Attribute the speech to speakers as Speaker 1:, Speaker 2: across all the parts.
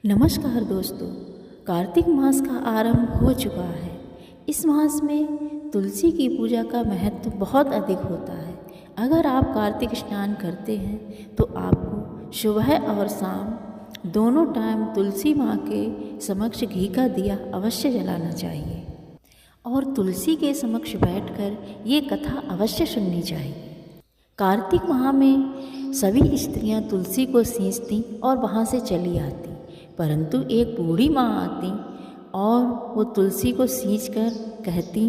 Speaker 1: नमस्कार दोस्तों। कार्तिक मास का आरंभ हो चुका है। इस मास में तुलसी की पूजा का महत्व बहुत अधिक होता है। अगर आप कार्तिक स्नान करते हैं तो आपको सुबह और शाम दोनों टाइम तुलसी माँ के समक्ष घी का दिया अवश्य जलाना चाहिए और तुलसी के समक्ष बैठकर ये कथा अवश्य सुननी चाहिए। कार्तिक माह में सभी स्त्रियां तुलसी को सींचती और वहाँ से चली आती, परंतु एक बूढ़ी माँ आती और वो तुलसी को सींचकर कहती,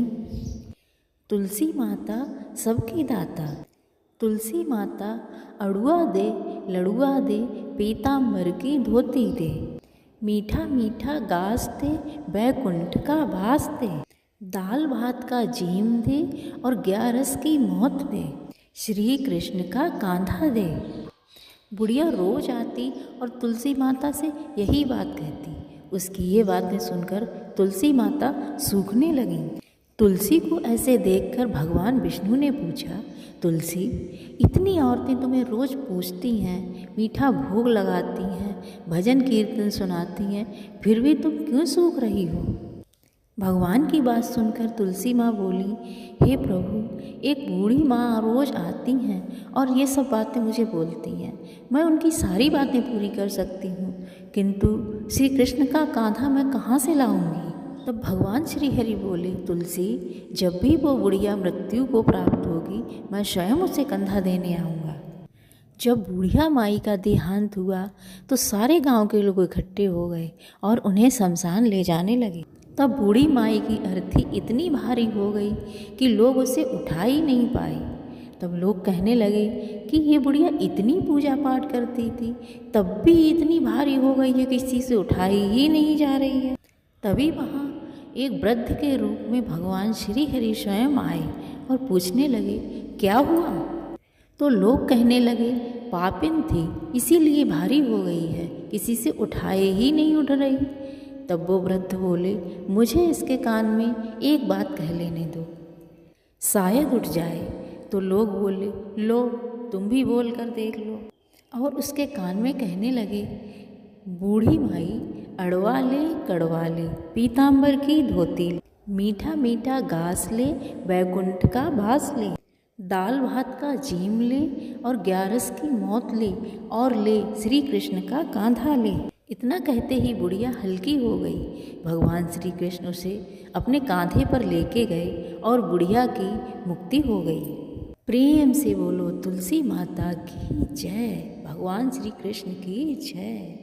Speaker 1: तुलसी माता सबकी दाता, तुलसी माता अड़ुआ दे लड़ुआ दे, पीताम्बर की धोती दे, मीठा मीठा गास दे, बैकुंठ का भास दे, दाल भात का जीम दे और ग्यारस की मौत दे, श्री कृष्ण का कांधा दे। बुढ़िया रोज आती और तुलसी माता से यही बात कहती। उसकी ये बातें सुनकर तुलसी माता सूखने लगी। तुलसी को ऐसे देखकर भगवान विष्णु ने पूछा, तुलसी, इतनी औरतें तुम्हें रोज पूछती हैं, मीठा भोग लगाती हैं, भजन कीर्तन सुनाती हैं, फिर भी तुम क्यों सूख रही हो? भगवान की बात सुनकर तुलसी माँ बोली, हे प्रभु, एक बूढ़ी माँ रोज़ आती हैं और ये सब बातें मुझे बोलती हैं। मैं उनकी सारी बातें पूरी कर सकती हूँ, किंतु श्री कृष्ण का कांधा मैं कहाँ से लाऊंगी? तब भगवान श्री हरि बोले, तुलसी, जब भी वो बुढ़िया मृत्यु को प्राप्त होगी, मैं स्वयं उसे कंधा देने आऊँगा। जब बुढ़िया माई का देहांत हुआ तो सारे गांव के लोग इकट्ठे हो गए और उन्हें शमशान ले जाने लगे। तब बूढ़ी माई की अर्थी इतनी भारी हो गई कि लोग उसे उठा ही नहीं पाए। तब लोग कहने लगे कि ये बुढ़िया इतनी पूजा पाठ करती थी, तब भी इतनी भारी हो गई है, किसी से उठाई ही नहीं जा रही है। तभी वहाँ एक वृद्ध के रूप में भगवान श्री हरि स्वयं आए और पूछने लगे, क्या हुआ? तो लोग कहने लगे, पापिन थी इसीलिए भारी हो गई है, किसी से उठाए ही नहीं उठ रही। तब वो वृद्ध बोले, मुझे इसके कान में एक बात कह लेने दो, शायद उठ जाए। तो लोग बोले, लो तुम भी बोल कर देख लो। और उसके कान में कहने लगे, बूढ़ी माई अड़वा ले कड़वा ले, पीताम्बर की धोती ले, मीठा मीठा घास ले, बैकुंठ का भास ले, दाल भात का जीम ले और ग्यारस की मौत ले और ले श्री कृष्ण का कांधा ले। इतना कहते ही बुढ़िया हल्की हो गई। भगवान श्री कृष्ण उसे अपने कांधे पर लेके गए और बुढ़िया की मुक्ति हो गई। प्रेम से बोलो तुलसी माता की जय, भगवान श्री कृष्ण की जय।